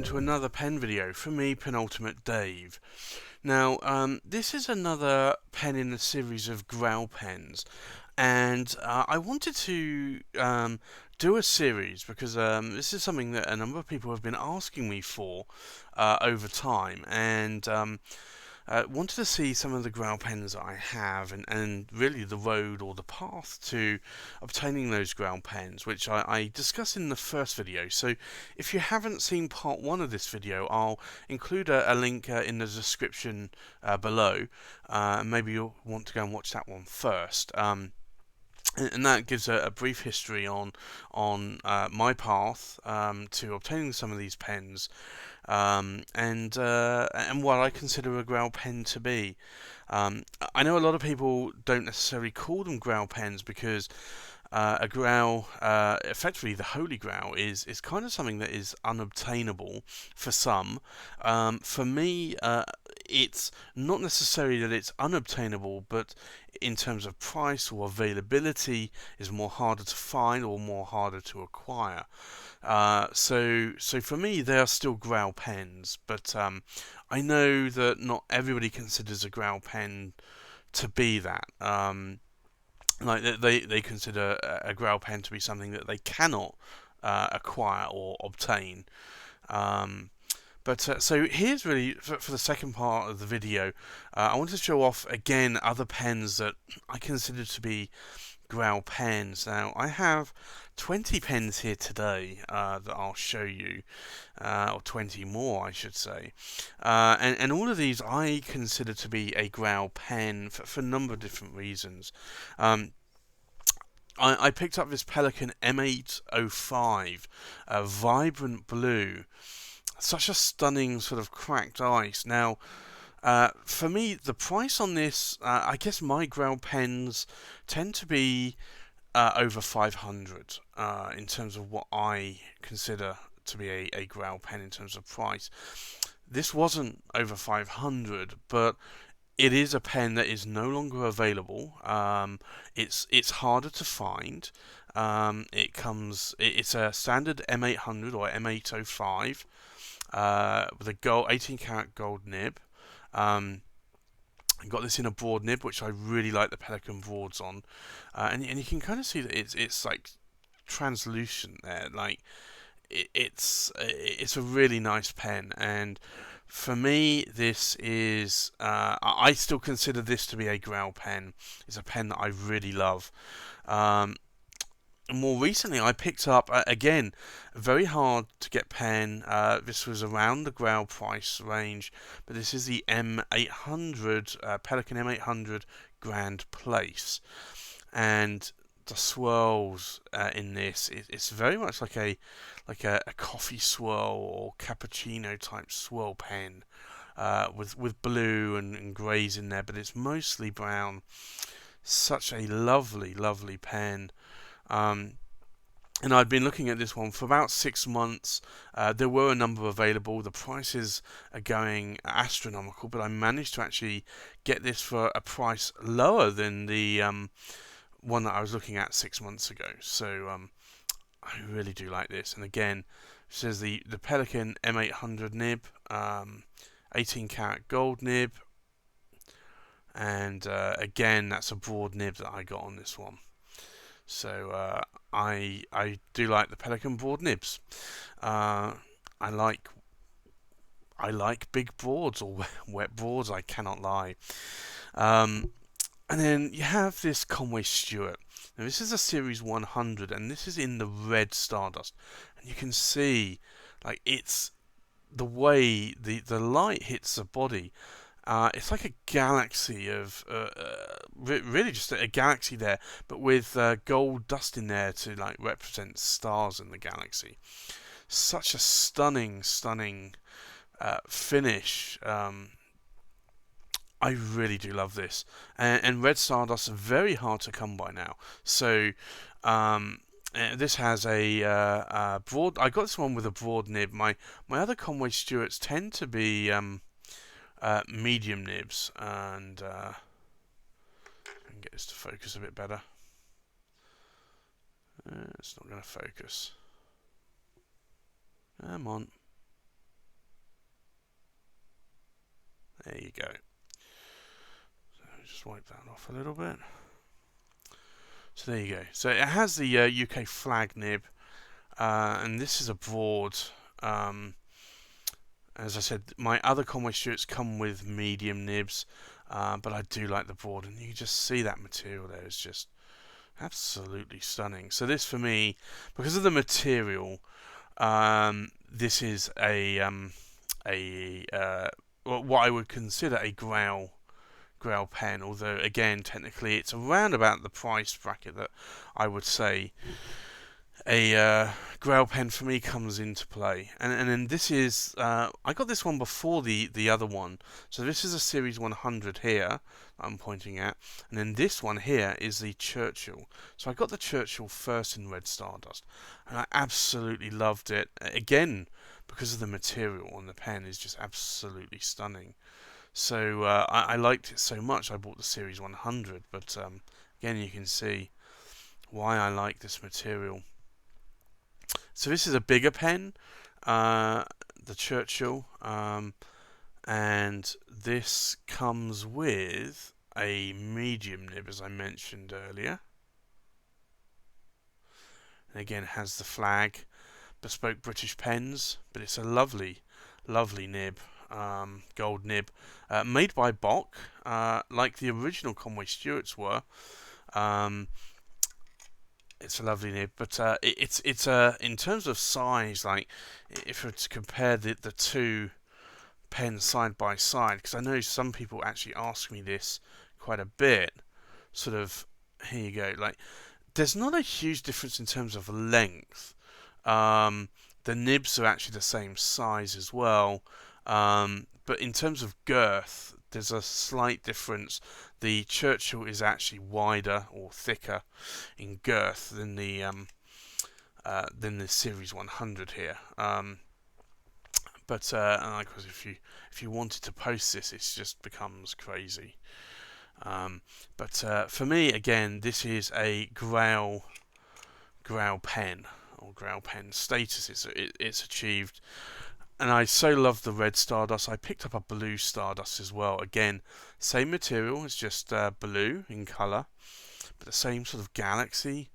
welcome to another pen video from me, Penultimate Dave. Now, this is another pen in the series of Grail Pens, and I wanted to do a series because this is something that a number of people have been asking me for over time, and wanted to see some of the Grail pens that I have, and really the road or the path to obtaining those Grail pens, which I discussed in the first video. So if you haven't seen part 1 of this video, I'll include a link in the description below. Maybe you'll want to go and watch that one first. And that gives a brief history on my path to obtaining some of these pens, and what I consider a Grail pen to be. I know a lot of people don't necessarily call them Grail pens because a Grail, effectively the Holy Grail, is kind of something that is unobtainable for some. For me, it's not necessarily that it's unobtainable, but in terms of price or availability is more harder to find or more harder to acquire. So for me, they are still Grail pens, but I know that not everybody considers a Grail pen to be that. Like they consider a Grail pen to be something that they cannot acquire or obtain. So here's really, for the second part of the video, I want to show off again other pens that I consider to be Grail pens. Now, I have 20 pens here today that I'll show you, or 20 more, I should say. And all of these I consider to be a Grail pen for a number of different reasons. I picked up this Pelican M805, a vibrant blue. Such a stunning sort of cracked ice. Now, for me, the price on this, I guess my Grail pens tend to be over 500 in terms of what I consider to be a Grail pen in terms of price. This wasn't over 500, but it is a pen that is no longer available. It's harder to find. It's a standard M800 or M805 with a gold 18 karat gold nib. I got this in a broad nib, which I really like the Pelican broads on, and you can kind of see that it's like translucent there. Like it's a really nice pen, and for me, this is I still consider this to be a Grail pen. It's a pen that I really love. More recently, I picked up, again, a very hard to get pen. This was around the Grail price range, but this is the M800, Pelican M800 Grand Place. And the swirls in this, it's very much like a coffee swirl or cappuccino type swirl pen, with blue and greys in there, but it's mostly brown. Such a lovely pen. And I'd been looking at this one for about 6 months. There were a number available. The prices are going astronomical, but I managed to actually get this for a price lower than the one that I was looking at 6 months ago. So I really do like this. And again, it says the Pelican M800 nib, 18 karat gold nib, and again, that's a broad nib that I got on this one. So I do like the Pelican broad nibs. I like big broads or wet broads. I cannot lie. And then you have this Conway Stewart. Now this is a Series 100, and this is in the red Stardust, and you can see like it's the way the light hits the body. It's like a galaxy of really just a galaxy there, but with gold dust in there to like represent stars in the galaxy. Such a stunning finish. I really do love this, and red stardust are very hard to come by now. So this has a broad. I got this one with a broad nib. My other Conway Stewarts tend to be medium nibs, and I can get this to focus a bit better. It's not going to focus. Come on. There you go. So just wipe that off a little bit. So there you go. So it has the UK flag nib, and this is a broad. As I said, my other Conway Stewarts come with medium nibs, but I do like the broad, and you can just see that material there is just absolutely stunning. So this for me, because of the material, this is what I would consider a Grail pen, although again technically it's around about the price bracket that I would say a Grail pen for me comes into play. And then this is I got this one before the other one, so this is a series 100 here I'm pointing at, and then this one here is the Churchill. So I got the Churchill first in red Stardust, and I absolutely loved it, again because of the material on the pen is just absolutely stunning. So I liked it so much I bought the series 100, but again you can see why I like this material. So this is a bigger pen, the Churchill, and this comes with a medium nib, as I mentioned earlier. And again, it has the flag, bespoke British pens, but it's a lovely, lovely nib, gold nib, made by Bock, like the original Conway Stewarts were. It's a lovely nib, but it's in terms of size, like if we were to compare the two pens side by side, because I know some people actually ask me this quite a bit. Sort of, here you go. Like, there's not a huge difference in terms of length. The nibs are actually the same size as well, but in terms of girth, there's a slight difference. The Churchill is actually wider or thicker in girth than the Series 100 here. But of course, if you wanted to post this, it just becomes crazy. But for me, again, this is a Grail pen, or Grail pen status. It's achieved. And I so love the red Stardust. I picked up a blue Stardust as well. Again, same material, it's just blue in colour, but the same sort of galaxy.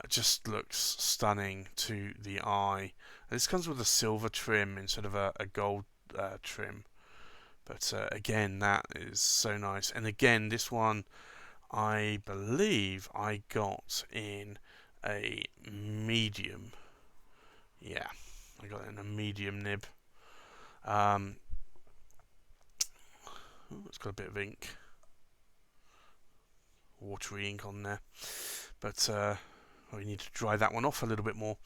Just looks stunning to the eye. This comes with a silver trim instead of a gold trim. But again, that is so nice. And again, this one I believe I got in a medium. Yeah, I got it in a medium nib. It's got a bit of ink, watery ink on there, but we need to dry that one off a little bit more.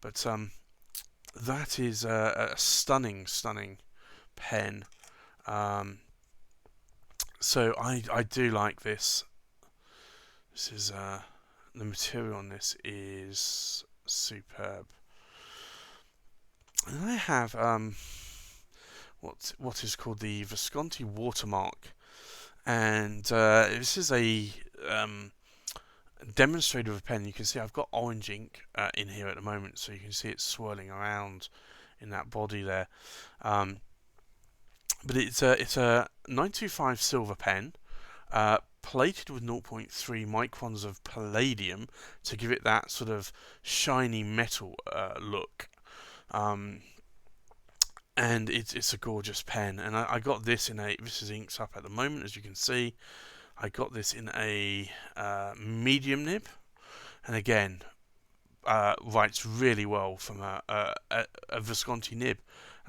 But that is a stunning pen. So I do like this. This is the material on this is superb. And I have what is called the Visconti watermark, and this is a demonstrator of a pen. You can see I've got orange ink in here at the moment, so you can see it swirling around in that body there. But it's a 925 silver pen, plated with 0.3 microns of palladium to give it that sort of shiny metal look. And it's a gorgeous pen, and I got this in this is inks up at the moment, as you can see. I got this in a medium nib, and again, writes really well from a Visconti nib.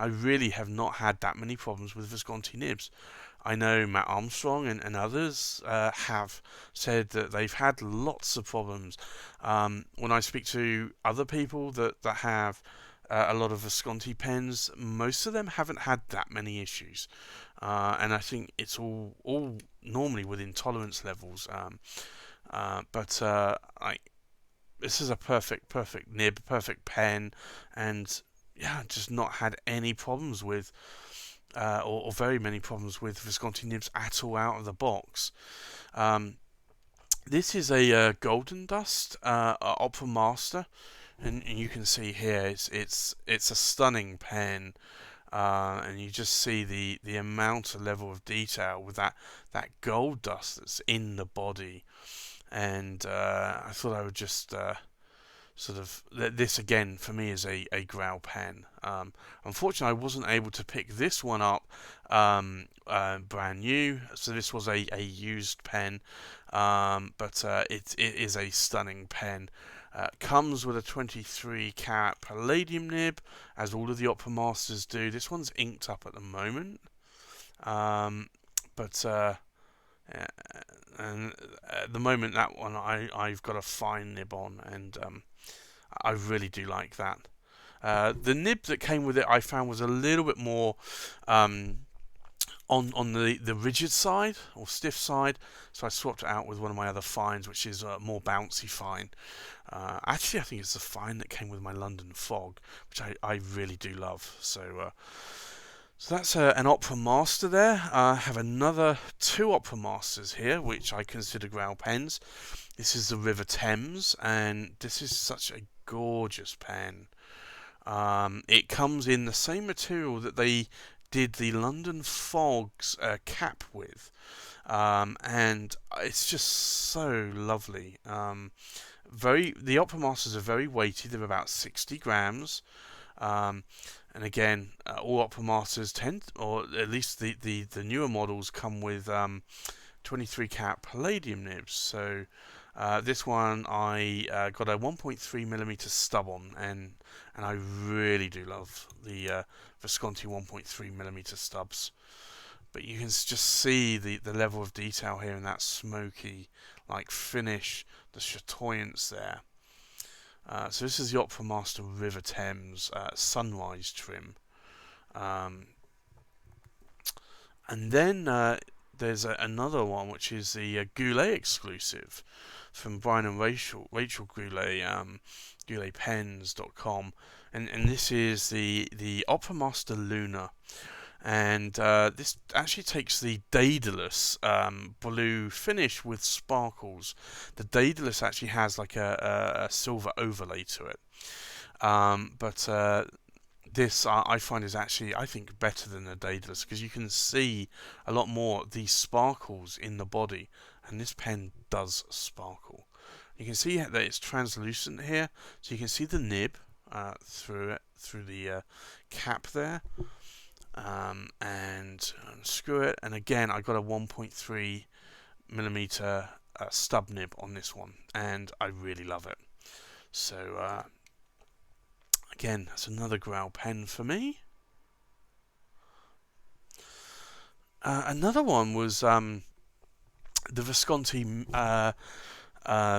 I really have not had that many problems with Visconti nibs. I know Matt Armstrong and others have said that they've had lots of problems. When I speak to other people that have a lot of Visconti pens, most of them haven't had that many issues, and I think it's all normally within tolerance levels. But this is a perfect nib, perfect pen, and yeah, just not had any problems with, or very many problems with Visconti nibs at all out of the box. This is a Golden Dust Opera Master. And you can see here, it's a stunning pen. and you just see the amount of level of detail with that gold dust that's in the body. And I thought I would just sort of this again for me is a Grail pen. Unfortunately, I wasn't able to pick this one up brand new, so this was a used pen, but it is a stunning pen. Comes with a 23 carat palladium nib, as all of the Opera Masters do. This one's inked up at the moment, but yeah, and at the moment that one I've got a fine nib on, and I really do like that. The nib that came with it I found was a little bit more on the rigid side or stiff side, so I swapped it out with one of my other fines, which is a more bouncy fine. Actually, I think it's the fine that came with my London Fog, which I really do love. So that's an Opera Master there. I have another two Opera Masters here, which I consider Grail pens. This is the River Thames, and this is such a gorgeous pen. It comes in the same material that they did the London Fog's cap with, and it's just so lovely. The Opera Masters are very weighty; they're about 60 grams. And again, all Opera Masters tend, or at least the newer models, come with 23 carat palladium nibs. So this one I got a 1.3mm stub on, and I really do love the Visconti 1.3mm stubs. But you can just see the level of detail here in that smoky like finish, the chatoyance there. So this is the Opera Master River Thames Sunrise trim. And then there's another one, which is the Goulet exclusive from Brian and Rachel Goulet, gouletpens.com. And this is the Opera Master Luna. And this actually takes the Daedalus blue finish with sparkles. The Daedalus actually has like a silver overlay to it. But this I find is actually, I think, better than the Daedalus, because you can see a lot more of these sparkles in the body, and this pen does sparkle. You can see that it's translucent here, so you can see the nib through the cap there. And unscrew it, and again I got a 1.3mm stub nib on this one, and I really love it. So again, that's another Grail pen for me. Another one was the Visconti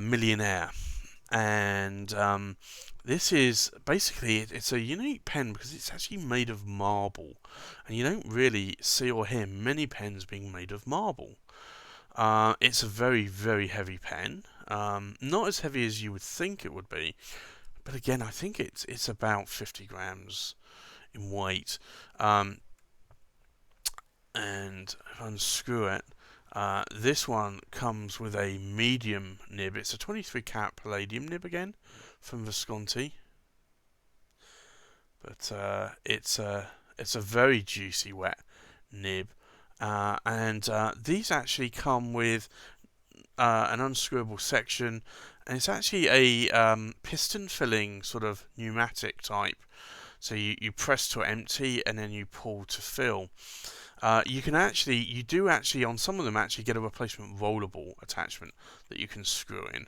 Millionaire, and this is basically, it's a unique pen because it's actually made of marble, and you don't really see or hear many pens being made of marble. It's a very, very heavy pen, not as heavy as you would think it would be, but again, I think it's about 50 grams in weight. And if I unscrew it, this one comes with a medium nib. It's a 23 carat palladium nib again from Visconti, but it's a very juicy wet nib, and these actually come with an unscrewable section, and it's actually a piston filling sort of pneumatic type. So you press to empty and then you pull to fill. You do actually on some of them actually get a replacement rollable attachment that you can screw in.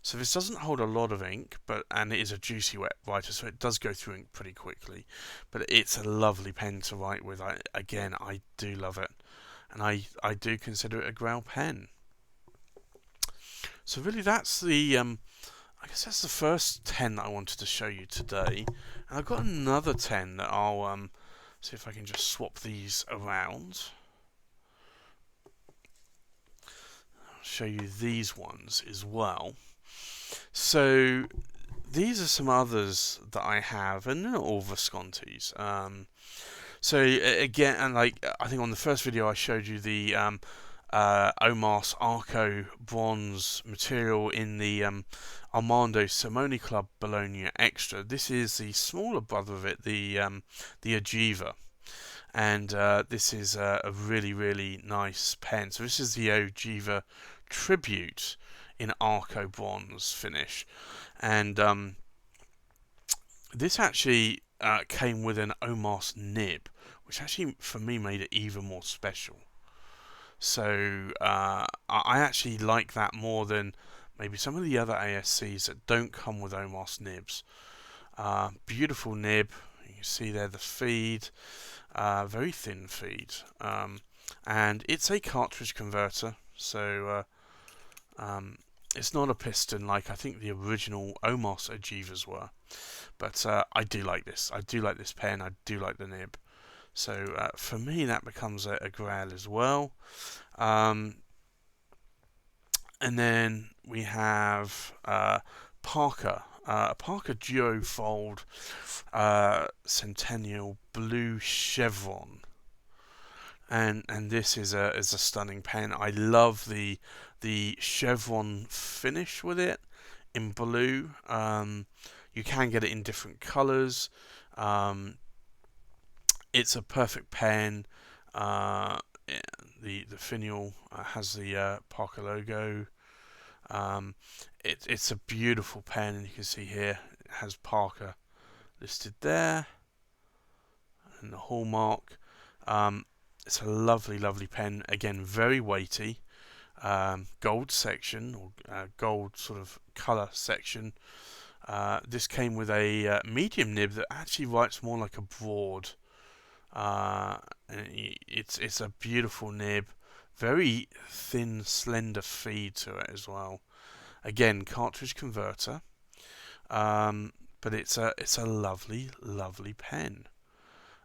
So this doesn't hold a lot of ink, and it is a juicy wet writer, so it does go through ink pretty quickly. But it's a lovely pen to write with. I do love it, and I do consider it a Grail pen. So really, that's I guess that's the first 10 that I wanted to show you today, and I've got another 10 that I'll see if I can just swap these around. I'll show you these ones as well. So these are some others that I have, and they're not all Viscontis. So again, and like I think on the first video I showed you the OMA's Arco bronze material in the Armando Simone Club Bologna Extra. This is the smaller brother of it, the Ogiva, and this is a really, really nice pen. So this is the Ogiva Tribute in Arco bronze finish, and this actually came with an OMA's nib, which actually for me made it even more special. So I actually like that more than maybe some of the other ASCs that don't come with OMA's nibs. Beautiful nib. You can see there the feed, very thin feed, and it's a cartridge converter. So it's not a piston like I think the original OMA's Ogivas were. But I do like this. I do like this pen. I do like the nib. So for me, that becomes a Grail as well. And then we have Parker, Parker Duofold Centennial Blue Chevron, and this is a stunning pen. I love the chevron finish with it in blue. You can get it in different colours. It's a perfect pen. The finial has the Parker logo. It's a beautiful pen, and you can see here it has Parker listed there, and the hallmark. It's a lovely, lovely pen. Again, very weighty. Gold section, or gold sort of colour section. This came with a medium nib that actually writes more like a broad. It's a beautiful nib, very thin, slender feed to it as well. Again, cartridge converter, but it's a lovely, lovely pen,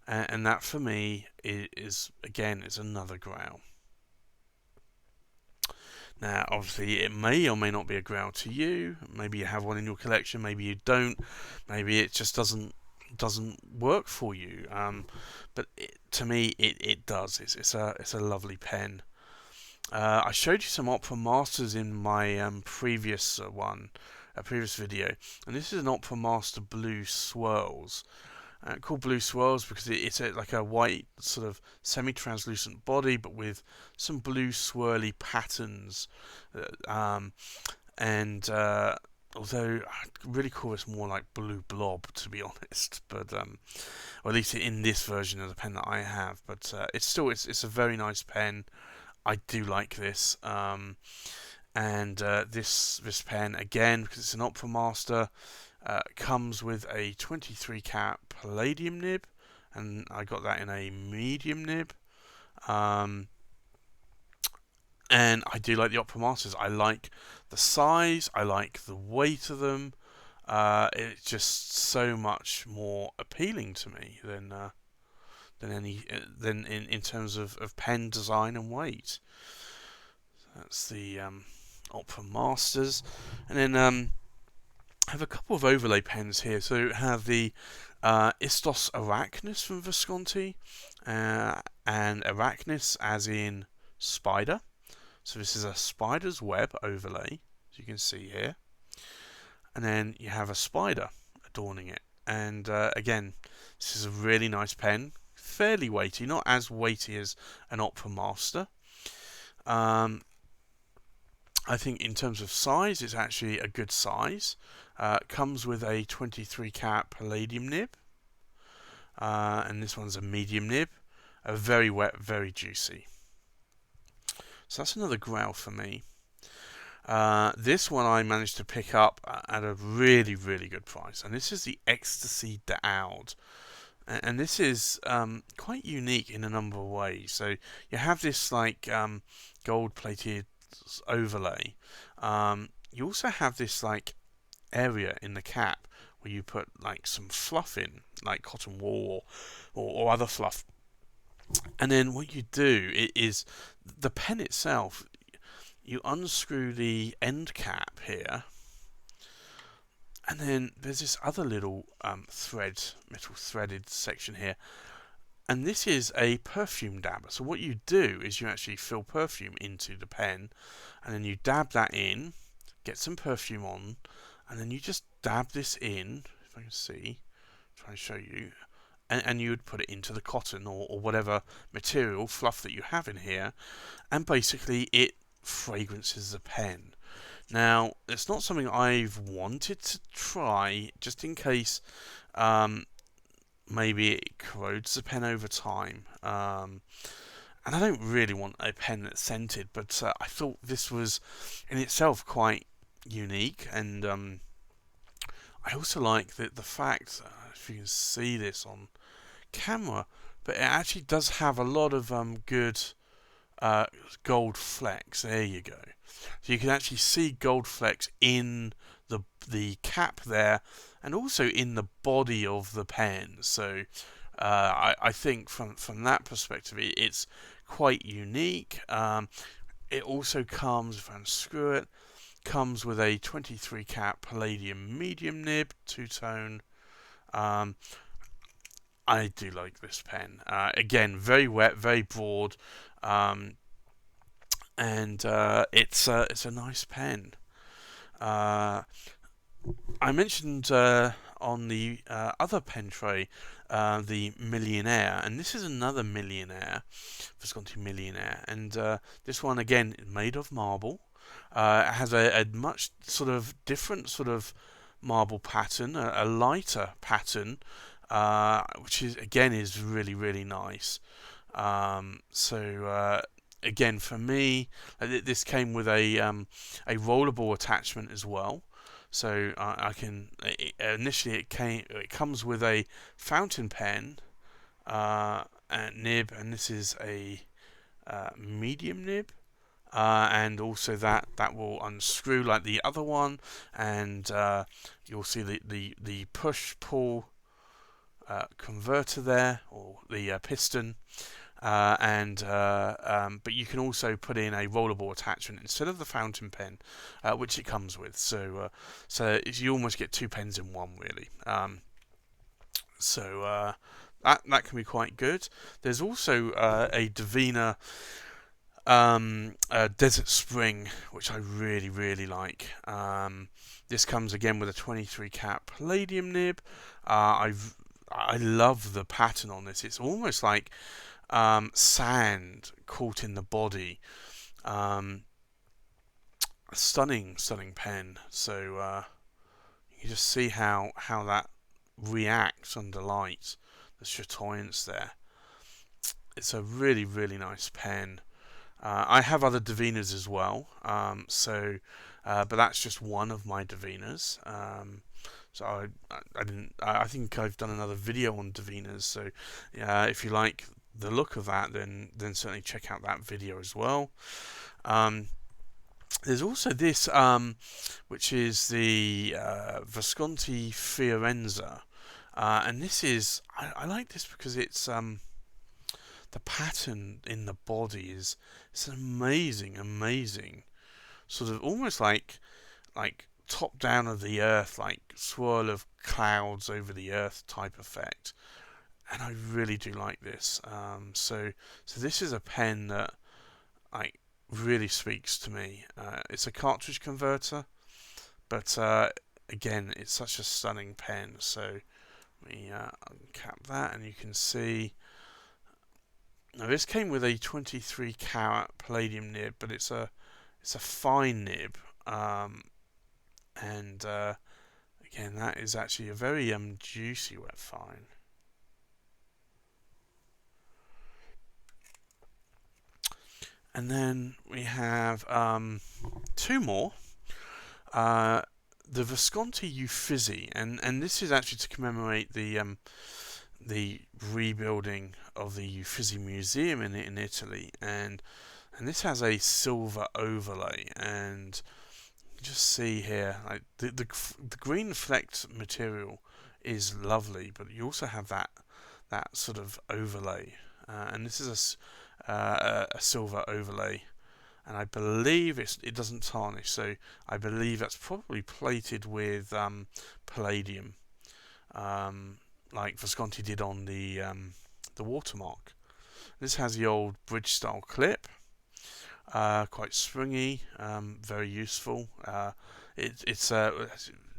and that for me is again is another Grail. Now, obviously, it may or may not be a Grail to you. Maybe you have one in your collection. Maybe you don't. Maybe it just doesn't work for you. But to me, it does. It's a lovely pen. I showed you some Opera Masters in my previous video, and this is an Opera Master Blue Swirls. Called Blue Swirls because it's like a white sort of semi-translucent body, but with some blue swirly patterns. And although I'd really call this more like Blue Blob, to be honest, but or at least in this version of the pen that I have. But it's a very nice pen. I do like this. And this pen, again, because it's an Opera Master, comes with a 23 cat palladium nib, and I got that in a medium nib. And I do like the Opera Masters. I like the size, I like the weight of them. It's just so much more appealing to me than in terms of pen design and weight. That's the Opera Masters, and then I have a couple of overlay pens here. So I have the Istos Arachnis from Visconti, and Arachnis as in spider. So this is a spider's web overlay, as you can see here. And then you have a spider adorning it. And again, this is a really nice pen, fairly weighty, not as weighty as an Opera Master. I think in terms of size, it's actually a good size. Comes with a 23 cat palladium nib, and this one's a medium nib. Very wet, very juicy. So that's another Grail for me. This one I managed to pick up at a really, really good price, and this is the Ecstasy d'Aude. And this is quite unique in a number of ways. So you have this like gold-plated overlay. You also have this like area in the cap where you put like some fluff in, like cotton wool or other fluff. And then what you do is the pen itself, you unscrew the end cap here, and then there's this other little metal threaded section here, And this is a perfume dabber. So what you do is you actually fill perfume into the pen, and then you dab that in, get some perfume on, and then you just dab this in. If I can see, try and show you. And you would put it into the cotton or whatever material, fluff that you have in here, and basically it fragrances the pen. Now, it's not something I've wanted to try, just in case maybe it corrodes the pen over time. And I don't really want a pen that's scented, but I thought this was in itself quite unique, and I also like the fact, if you can see this on camera, but it actually does have a lot of good gold flecks. There you go. So you can actually see gold flecks in the cap there, and also in the body of the pen. So I think from that perspective, it's quite unique. It also comes, if I unscrew it, comes with a 23 cap palladium medium nib, two-tone. I do like this pen. Again, very wet, very broad, and it's a nice pen. I mentioned on the other pen tray the Millionaire, and this is another Millionaire, Visconti Millionaire, and this one again made of marble. It has a much sort of different sort of marble pattern, a lighter pattern, which is really nice. Again, for me, this came with a rollable attachment as well. So I can initially it comes with a fountain pen and nib, and this is a medium nib. And also that will unscrew like the other one, and you'll see the push pull converter there, or the piston, but you can also put in a rollable attachment instead of the fountain pen, which it comes with. So you almost get two pens in one, really. That can be quite good. There's also a Davina Desert Spring, which I really like. This comes again with a 23 cap palladium nib. I love the pattern on this. It's almost like sand caught in the body. Stunning pen. So you can just see how that reacts under light. The chatoyance there. It's a really nice pen. I have other Davinas as well, but that's just one of my Davinas. So I didn't. I think I've done another video on Davinas. So if you like the look of that, then certainly check out that video as well. There's also this, which is the Visconti Forenza, and this is I like this because it's the pattern in the body is it's an amazing sort of almost like top down of the earth, like swirl of clouds over the earth type effect, and I really do like this. So this is a pen that like really speaks to me. It's a cartridge converter, but again, it's such a stunning pen. So let me uncap that, and you can see. Now this came with a 23 carat palladium nib, but it's a fine nib, and again that is actually a very juicy wet fine. And then we have two more. The Visconti You Fizzy, and this is actually to commemorate the rebuilding of the Uffizi Museum in Italy, and this has a silver overlay, and you just see here like the green flecked material is lovely, but you also have that sort of overlay, and this is a silver overlay, and I believe it doesn't tarnish, so I believe that's probably plated with palladium. Like Visconti did on the watermark. This has the old bridge style clip, quite springy, very useful. It's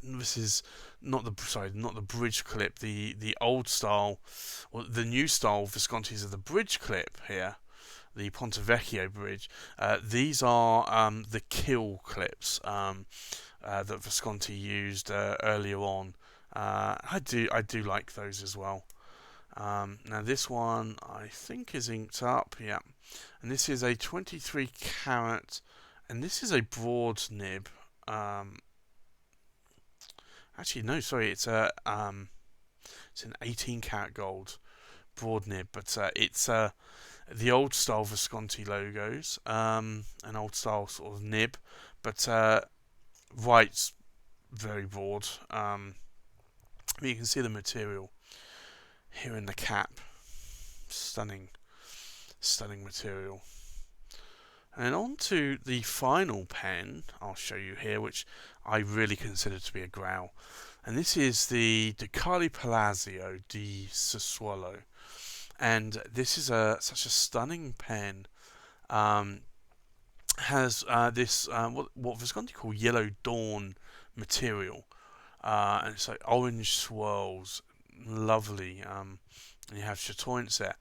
this is not the bridge clip, the old style, or the new style Viscontis of the bridge clip here, the Ponte Vecchio bridge. These are the kill clips that Visconti used earlier on. I do like those as well. Now this one I think is inked up, yeah, and this is a 23 carat, and this is a broad nib. Actually, no, sorry, it's an 18 karat gold broad nib, but it's the old style Visconti logos, an old style sort of nib, but right, very broad. You can see the material here in the cap. Stunning material. And on to the final pen I'll show you here, which I really consider to be a Grail. And this is the Ducati Palacio di Sassuolo. And this is such a stunning pen. Has this what Visconti call yellow dawn material. And it's like orange swirls, lovely. And you have chatoyance there.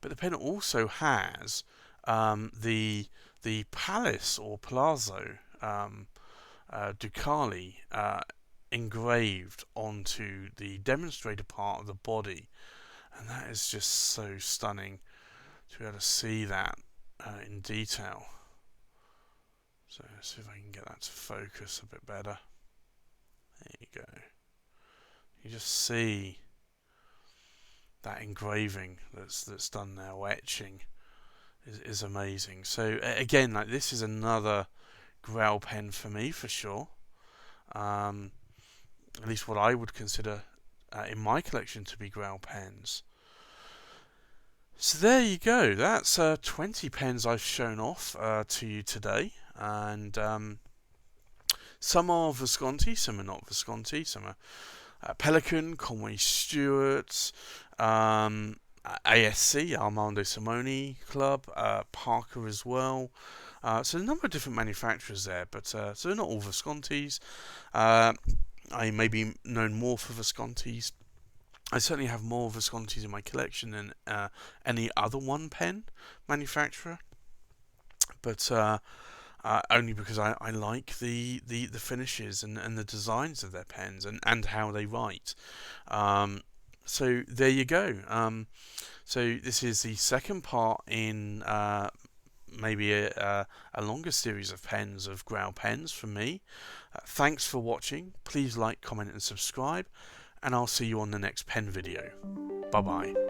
But the pen also has the Palace or Palazzo Ducali engraved onto the demonstrator part of the body, and that is just so stunning to be able to see that in detail. So let's see if I can get that to focus a bit better. There you go. You just see that engraving that's done there, or etching, is amazing. So again, like, this is another Grail pen for me for sure. At least what I would consider in my collection to be Grail pens. So there you go. That's 20 pens I've shown off to you today, and some are Visconti, some are not Visconti, some are Pelican, Conway Stewart, ASC, Armando Simone Club, Parker as well. So a number of different manufacturers there, but so they're not all Viscontis. I may be known more for Viscontis. I certainly have more Viscontis in my collection than any other one pen manufacturer, but only because I like the finishes and the designs of their pens and how they write. So there you go. So this is the second part in maybe a longer series of pens, of Grail pens from me. Thanks for watching. Please like, comment and subscribe, and I'll see you on the next pen video. Bye bye.